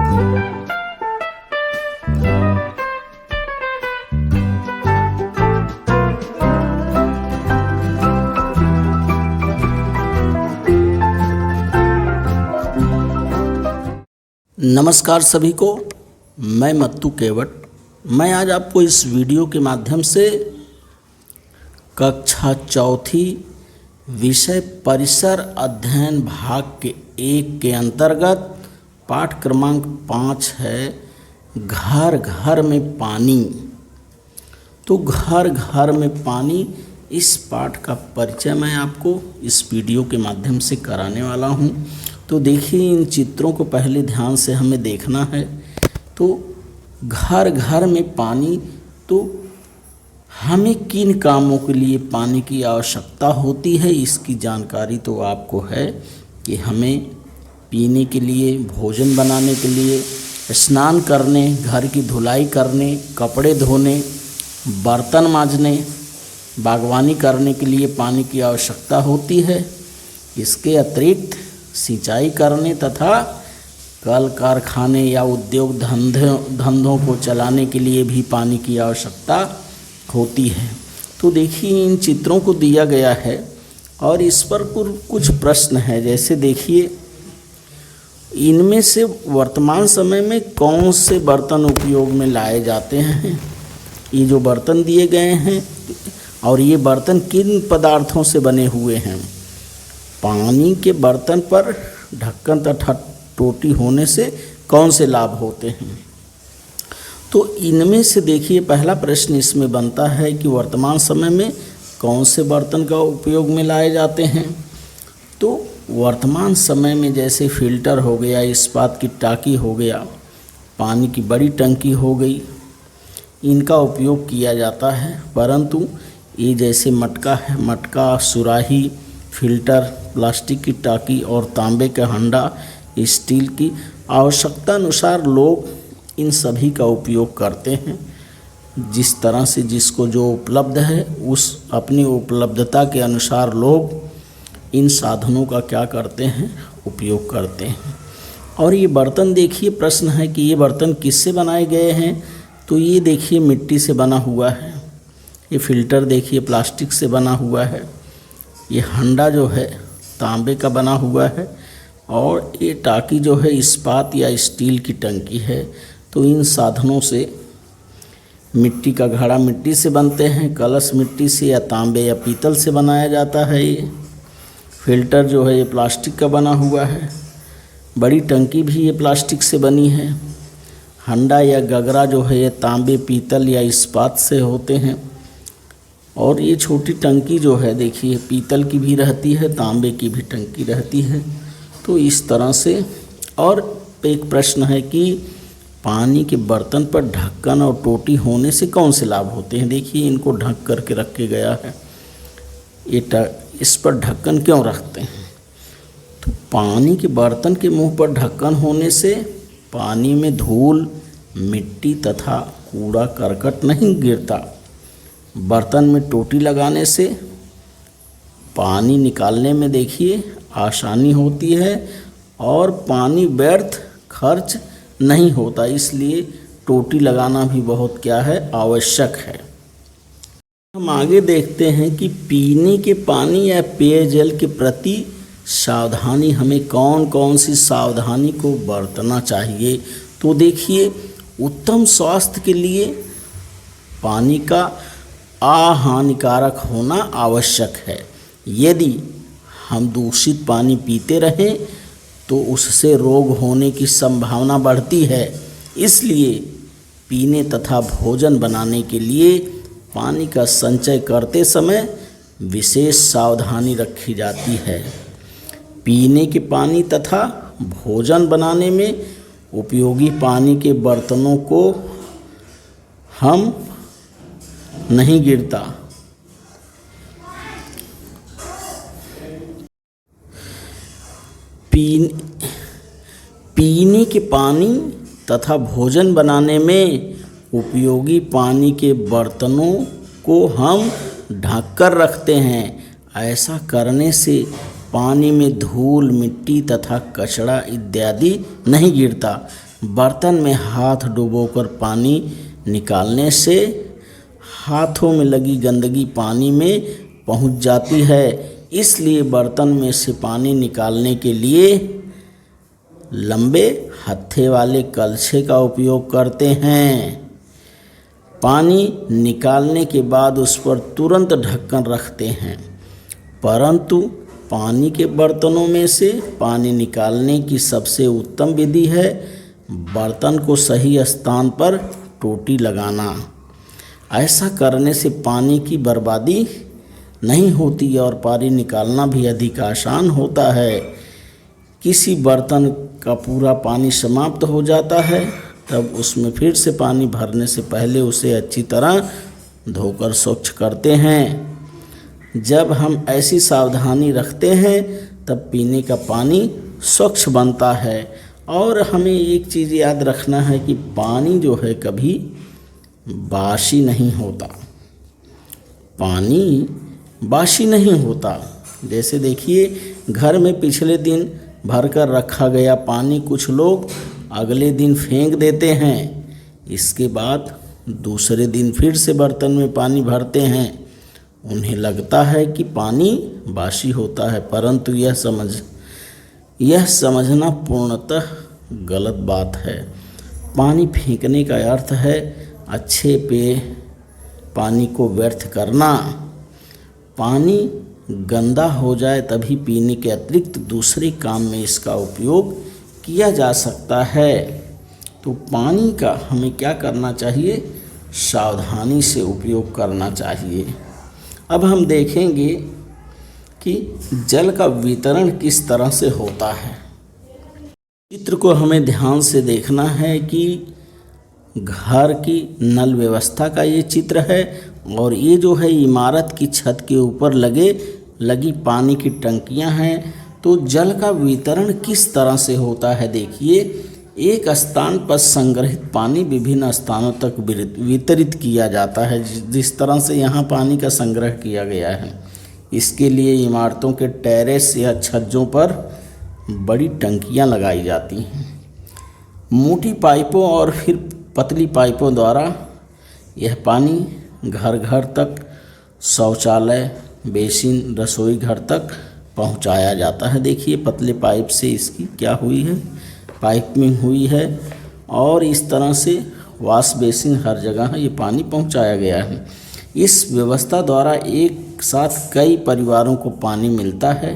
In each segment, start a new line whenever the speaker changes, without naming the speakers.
नमस्कार सभी को, मैं मत्तू केवट। मैं आज आपको इस वीडियो के माध्यम से कक्षा चौथी विषय परिसर अध्ययन भाग के 1 के अंतर्गत पाठ क्रमांक 5 है घर घर में पानी। तो घर घर में पानी, इस पाठ का परिचय मैं आपको इस वीडियो के माध्यम से कराने वाला हूँ। तो देखिए, इन चित्रों को पहले ध्यान से हमें देखना है। तो घर घर में पानी, तो हमें किन कामों के लिए पानी की आवश्यकता होती है, इसकी जानकारी तो आपको है कि हमें पीने के लिए, भोजन बनाने के लिए, स्नान करने, घर की धुलाई करने, कपड़े धोने, बर्तन मांजने, बागवानी करने के लिए पानी की आवश्यकता होती है। इसके अतिरिक्त सिंचाई करने तथा कल कारखाने या उद्योग धंधों को चलाने के लिए भी पानी की आवश्यकता होती है। तो देखिए, इन चित्रों को दिया गया है और इस पर कुछ प्रश्न है। जैसे देखिए, इनमें से वर्तमान समय में कौन से बर्तन उपयोग में लाए जाते हैं। ये जो बर्तन दिए गए हैं और ये बर्तन किन पदार्थों से बने हुए हैं। पानी के बर्तन पर ढक्कन तथा टोटी होने से कौन से लाभ होते हैं। तो इनमें से देखिए, पहला प्रश्न इसमें बनता है कि वर्तमान समय में कौन से बर्तन का उपयोग में लाए जाते हैं। तो वर्तमान समय में जैसे फिल्टर हो गया, इस्पात की टाकी हो गया, पानी की बड़ी टंकी हो गई, इनका उपयोग किया जाता है। परंतु ये जैसे मटका है, मटका, सुराही, फिल्टर, प्लास्टिक की टाकी और तांबे का हंडा, स्टील की आवश्यकता अनुसार लोग इन सभी का उपयोग करते हैं। जिस तरह से जिसको जो उपलब्ध है, उस अपनी उपलब्धता के अनुसार लोग इन साधनों का क्या करते हैं, उपयोग करते हैं। और ये बर्तन देखिए, प्रश्न है कि ये बर्तन किससे बनाए गए हैं। तो ये देखिए, मिट्टी से बना हुआ है। ये फिल्टर देखिए, प्लास्टिक से बना हुआ है। ये हंडा जो है तांबे का बना हुआ है और ये टाकी जो है इस्पात या स्टील की टंकी है। तो इन साधनों से, मिट्टी का घड़ा मिट्टी से बनते हैं, कलश मिट्टी से या तांबे या पीतल से बनाया जाता है। ये फिल्टर जो है ये प्लास्टिक का बना हुआ है। बड़ी टंकी भी ये प्लास्टिक से बनी है। हंडा या गगरा जो है ये तांबे, पीतल या इस्पात से होते हैं। और ये छोटी टंकी जो है देखिए, पीतल की भी रहती है, तांबे की भी टंकी रहती है। तो इस तरह से। और एक प्रश्न है कि पानी के बर्तन पर ढक्कन और टोटी होने से कौन से लाभ होते हैं। देखिए, इनको ढक करके रखे गया है। इस पर ढक्कन क्यों रखते हैं। तो पानी के बर्तन के मुंह पर ढक्कन होने से पानी में धूल, मिट्टी तथा कूड़ा करकट नहीं गिरता। बर्तन में टोटी लगाने से पानी निकालने में देखिए आसानी होती है और पानी व्यर्थ खर्च नहीं होता। इसलिए टोटी लगाना भी बहुत क्या है, आवश्यक है। हम आगे देखते हैं कि पीने के पानी या पेयजल के प्रति सावधानी, हमें कौन कौन सी सावधानी को बरतना चाहिए। तो देखिए, उत्तम स्वास्थ्य के लिए पानी का अहानिकारक होना आवश्यक है। यदि हम दूषित पानी पीते रहें तो उससे रोग होने की संभावना बढ़ती है। इसलिए पीने तथा भोजन बनाने के लिए पानी का संचय करते समय विशेष सावधानी रखी जाती है। पीने के पानी तथा भोजन बनाने में उपयोगी पानी के बर्तनों को हम नहीं गिरता। पीने के पानी तथा भोजन बनाने में उपयोगी पानी के बर्तनों को हम ढक कर रखते हैं। ऐसा करने से पानी में धूल, मिट्टी तथा कचरा इत्यादि नहीं गिरता। बर्तन में हाथ डुबोकर पानी निकालने से हाथों में लगी गंदगी पानी में पहुंच जाती है। इसलिए बर्तन में से पानी निकालने के लिए लंबे हत्थे वाले कलछे का उपयोग करते हैं। पानी निकालने के बाद उस पर तुरंत ढक्कन रखते हैं। परंतु पानी के बर्तनों में से पानी निकालने की सबसे उत्तम विधि है बर्तन को सही स्थान पर टोटी लगाना। ऐसा करने से पानी की बर्बादी नहीं होती और पानी निकालना भी अधिक आसान होता है। किसी बर्तन का पूरा पानी समाप्त हो जाता है तब उसमें फिर से पानी भरने से पहले उसे अच्छी तरह धोकर स्वच्छ करते हैं। जब हम ऐसी सावधानी रखते हैं तब पीने का पानी स्वच्छ बनता है। और हमें एक चीज़ याद रखना है कि पानी जो है कभी बासी नहीं होता। पानी बासी नहीं होता। जैसे देखिए घर में पिछले दिन भरकर रखा गया पानी कुछ लोग अगले दिन फेंक देते हैं। इसके बाद दूसरे दिन फिर से बर्तन में पानी भरते हैं। उन्हें लगता है कि पानी बासी होता है, परंतु यह समझना पूर्णतः गलत बात है। पानी फेंकने का अर्थ है अच्छे पेय पानी को व्यर्थ करना। पानी गंदा हो जाए तभी पीने के अतिरिक्त दूसरे काम में इसका उपयोग किया जा सकता है। तो पानी का हमें क्या करना चाहिए? सावधानी से उपयोग करना चाहिए। अब हम देखेंगे कि जल का वितरण किस तरह से होता है। चित्र को हमें ध्यान से देखना है कि घर की नल व्यवस्था का ये चित्र है और ये जो है इमारत की छत के ऊपर लगी पानी की टंकियां हैं। तो जल का वितरण किस तरह से होता है देखिए, एक स्थान पर संग्रहित पानी विभिन्न स्थानों तक वितरित किया जाता है। जिस तरह से यहाँ पानी का संग्रह किया गया है, इसके लिए इमारतों के टेरेस या छज्जों पर बड़ी टंकियाँ लगाई जाती हैं। मोटी पाइपों और फिर पतली पाइपों द्वारा यह पानी घर घर तक, शौचालय, बेसिन, रसोई घर तक पहुंचाया जाता है। देखिए पतले पाइप से इसकी क्या हुई है, पाइपिंग हुई है और इस तरह से वॉश बेसिन हर जगह ये पानी पहुंचाया गया है। इस व्यवस्था द्वारा एक साथ कई परिवारों को पानी मिलता है।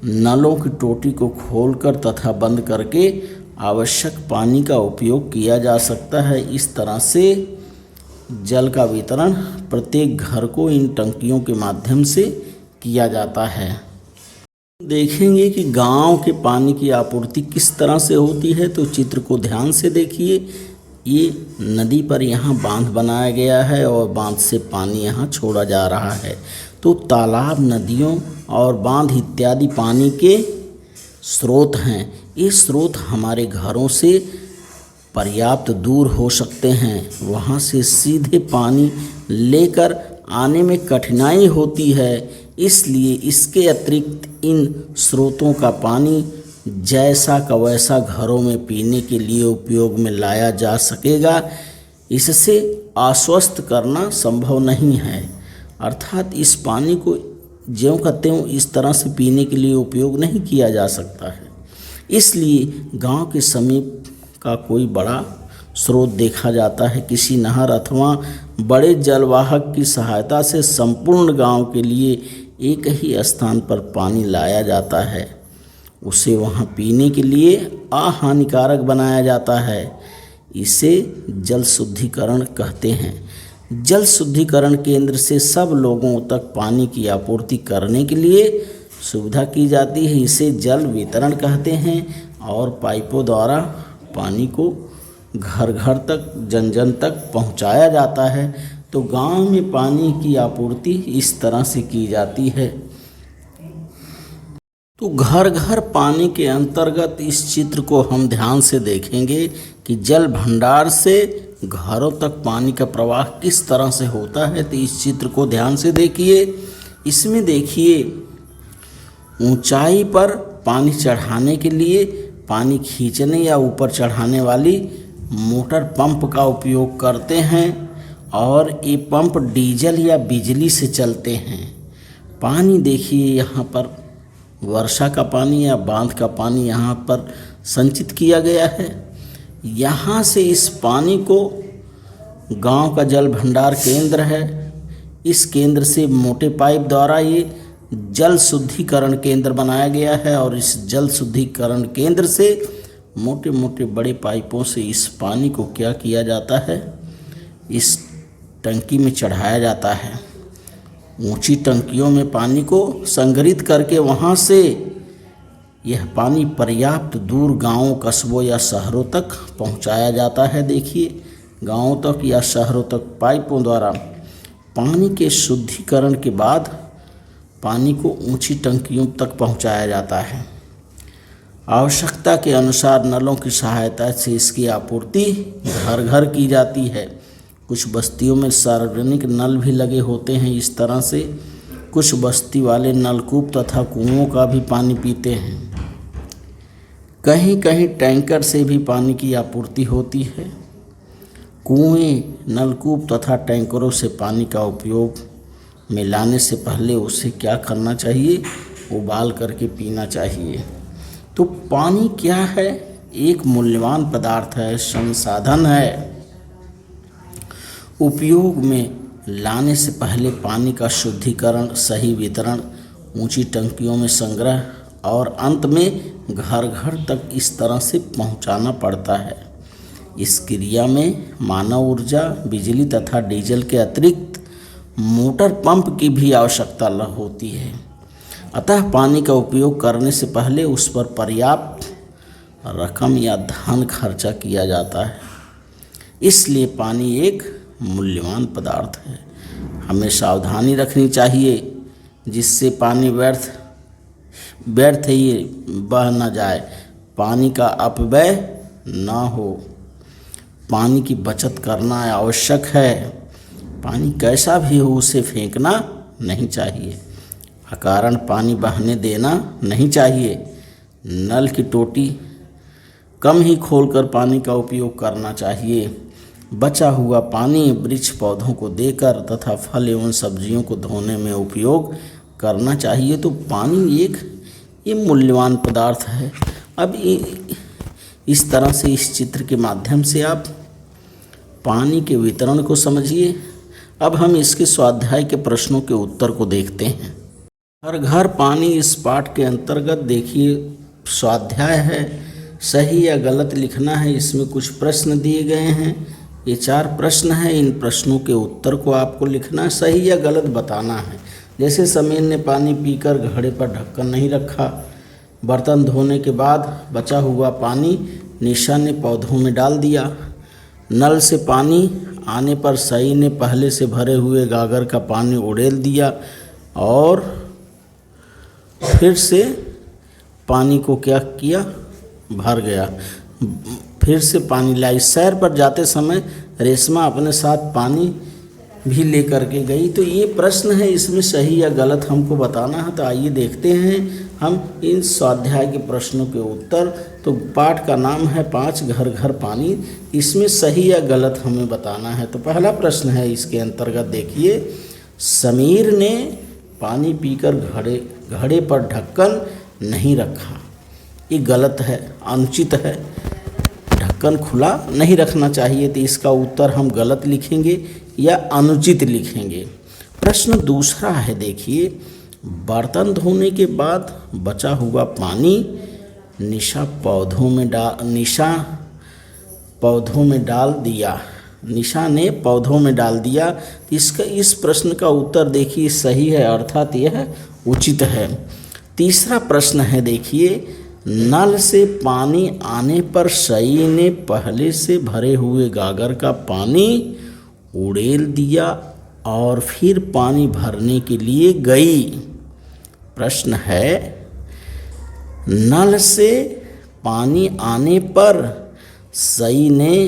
नलों की टोटी को खोलकर तथा बंद करके आवश्यक पानी का उपयोग किया जा सकता है। इस तरह से जल का वितरण प्रत्येक घर को इन टंकियों के माध्यम से किया जाता है। देखेंगे कि गांव के पानी की आपूर्ति किस तरह से होती है। तो चित्र को ध्यान से देखिए। ये नदी पर यहाँ बांध बनाया गया है और बांध से पानी यहाँ छोड़ा जा रहा है। तो तालाब, नदियों और बांध इत्यादि पानी के स्रोत हैं। ये स्रोत हमारे घरों से पर्याप्त दूर हो सकते हैं। वहाँ से सीधे पानी लेकर आने में कठिनाई होती है। इसलिए इसके अतिरिक्त इन स्रोतों का पानी जैसा का वैसा घरों में पीने के लिए उपयोग में लाया जा सकेगा। इससे आश्वस्त करना संभव नहीं है। अर्थात इस पानी को ज्यों का त्यों इस तरह से पीने के लिए उपयोग नहीं किया जा सकता है। इसलिए गांव के समीप का कोई बड़ा स्रोत देखा जाता है। किसी नहर अथवा बड़े जलवाहक की सहायता से संपूर्ण गांव के लिए एक ही स्थान पर पानी लाया जाता है। उसे वहां पीने के लिए अहानिकारक बनाया जाता है। इसे जल शुद्धिकरण कहते हैं। जल शुद्धिकरण केंद्र से सब लोगों तक पानी की आपूर्ति करने के लिए सुविधा की जाती है। इसे जल वितरण कहते हैं और पाइपों द्वारा पानी को घर घर तक, जन जन तक पहुंचाया जाता है। तो गांव में पानी की आपूर्ति इस तरह से की जाती है। तो घर घर पानी के अंतर्गत इस चित्र को हम ध्यान से देखेंगे कि जल भंडार से घरों तक पानी का प्रवाह किस तरह से होता है। तो इस चित्र को ध्यान से देखिए। इसमें देखिए ऊंचाई पर पानी चढ़ाने के लिए पानी खींचने या ऊपर चढ़ाने वाली मोटर पंप का उपयोग करते हैं और ये पंप डीजल या बिजली से चलते हैं। पानी देखिए यहाँ पर वर्षा का पानी या बांध का पानी यहाँ पर संचित किया गया है। यहाँ से इस पानी को गांव का जल भंडार केंद्र है, इस केंद्र से मोटे पाइप द्वारा ये जल शुद्धिकरण केंद्र बनाया गया है और इस जल शुद्धिकरण केंद्र से मोटे मोटे बड़े पाइपों से इस पानी को क्या किया जाता है, इस टंकी में चढ़ाया जाता है। ऊंची टंकियों में पानी को संग्रहित करके वहाँ से यह पानी पर्याप्त दूर गांवों, कस्बों या शहरों तक पहुँचाया जाता है। देखिए गांवों तक या शहरों तक पाइपों द्वारा पानी के शुद्धिकरण के बाद पानी को ऊंची टंकियों तक पहुंचाया जाता है। आवश्यकता के अनुसार नलों की सहायता से इसकी आपूर्ति घर घर की जाती है। कुछ बस्तियों में सार्वजनिक नल भी लगे होते हैं। इस तरह से कुछ बस्ती वाले नलकूप तथा कुओं का भी पानी पीते हैं। कहीं कहीं टैंकर से भी पानी की आपूर्ति होती है। कुएं, नलकूप तथा टैंकरों से पानी का उपयोग में लाने से पहले उसे क्या करना चाहिए, उबाल करके पीना चाहिए। तो पानी क्या है? एक मूल्यवान पदार्थ है, संसाधन है। उपयोग में लाने से पहले पानी का शुद्धिकरण, सही वितरण, ऊंची टंकियों में संग्रह और अंत में घर घर तक इस तरह से पहुंचाना पड़ता है। इस क्रिया में मानव ऊर्जा, बिजली तथा डीजल के अतिरिक्त मोटर पंप की भी आवश्यकता होती है। अतः पानी का उपयोग करने से पहले उस पर पर्याप्त रकम या धन खर्चा किया जाता है। इसलिए पानी एक मूल्यवान पदार्थ है। हमें सावधानी रखनी चाहिए जिससे पानी व्यर्थ ही बह न जाए, पानी का अपव्यय ना हो। पानी की बचत करना आवश्यक है। पानी कैसा भी हो उसे फेंकना नहीं चाहिए, अकारण पानी बहने देना नहीं चाहिए। नल की टोटी कम ही खोलकर पानी का उपयोग करना चाहिए। बचा हुआ पानी वृक्ष पौधों को देकर तथा फल एवं सब्जियों को धोने में उपयोग करना चाहिए। तो पानी एक ये मूल्यवान पदार्थ है। अब इस तरह से इस चित्र के माध्यम से आप पानी के वितरण को समझिए। अब हम इसके स्वाध्याय के प्रश्नों के उत्तर को देखते हैं। हर घर पानी इस पाठ के अंतर्गत देखिए स्वाध्याय है, सही या गलत लिखना है। इसमें कुछ प्रश्न दिए गए हैं, ये 4 प्रश्न हैं। इन प्रश्नों के उत्तर को आपको लिखना, सही या गलत बताना है। जैसे समीर ने पानी पीकर घड़े पर ढक्कन नहीं रखा। बर्तन धोने के बाद बचा हुआ पानी निशा ने पौधों में डाल दिया। नल से पानी आने पर सई ने पहले से भरे हुए गागर का पानी उड़ेल दिया और फिर से पानी को क्या किया, भर गया। फिर से पानी लाई। सैर पर जाते समय रेशमा अपने साथ पानी भी लेकर के गई। तो ये प्रश्न है, इसमें सही या गलत हमको बताना है। तो आइए देखते हैं हम इन स्वाध्याय के प्रश्नों के उत्तर। तो पाठ का नाम है 5 घर घर पानी। इसमें सही या गलत हमें बताना है। तो पहला प्रश्न है इसके अंतर्गत देखिए, समीर ने पानी पीकर घड़े पर ढक्कन नहीं रखा। ये गलत है, अनुचित है। ढक्कन खुला नहीं रखना चाहिए। तो इसका उत्तर हम गलत लिखेंगे या अनुचित लिखेंगे। प्रश्न दूसरा है देखिए, बर्तन धोने के बाद बचा हुआ पानी निशा पौधों में डाल दिया। निशा ने पौधों में डाल दिया। इस प्रश्न का उत्तर देखिए सही है, अर्थात यह उचित है। तीसरा प्रश्न है देखिए, नल से पानी आने पर सई ने पहले से भरे हुए गागर का पानी उड़ेल दिया और फिर पानी भरने के लिए गई। प्रश्न है, नल से पानी आने पर सई ने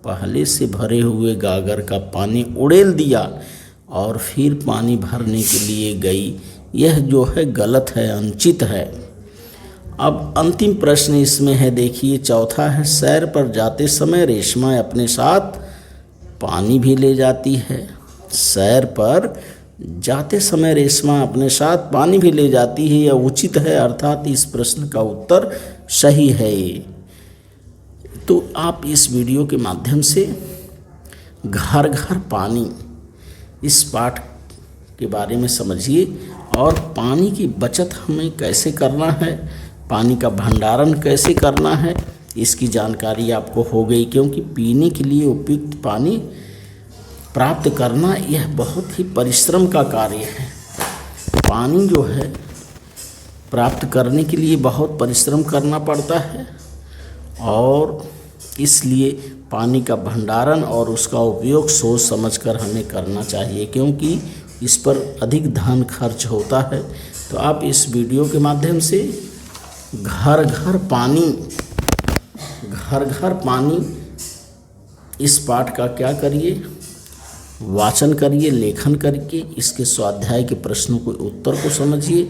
पहले से भरे हुए गागर का पानी उड़ेल दिया और फिर पानी भरने के लिए गई। यह जो है गलत है, अनुचित है। अब अंतिम प्रश्न इसमें है, देखिए चौथा है, सैर पर जाते समय रेशमा अपने साथ पानी भी ले जाती है। सैर पर जाते समय रेशमा अपने साथ पानी भी ले जाती है, यह उचित है, अर्थात इस प्रश्न का उत्तर सही है। तो आप इस वीडियो के माध्यम से घर घर पानी इस पाठ के बारे में समझिए और पानी की बचत हमें कैसे करना है, पानी का भंडारण कैसे करना है, इसकी जानकारी आपको हो गई। क्योंकि पीने के लिए उपयुक्त पानी प्राप्त करना यह बहुत ही परिश्रम का कार्य है। पानी जो है प्राप्त करने के लिए बहुत परिश्रम करना पड़ता है और इसलिए पानी का भंडारण और उसका उपयोग सोच समझकर हमें करना चाहिए, क्योंकि इस पर अधिक धन खर्च होता है। तो आप इस वीडियो के माध्यम से घर घर पानी इस पाठ का क्या करिए, वाचन करिए, लेखन करके इसके स्वाध्याय के प्रश्नों को उत्तर को समझिए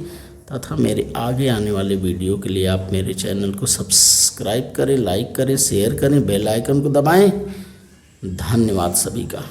तथा मेरे आगे आने वाले वीडियो के लिए आप मेरे चैनल को सब्सक्राइब करें, लाइक करें, शेयर करें, बेल आइकन को दबाएं। धन्यवाद सभी का।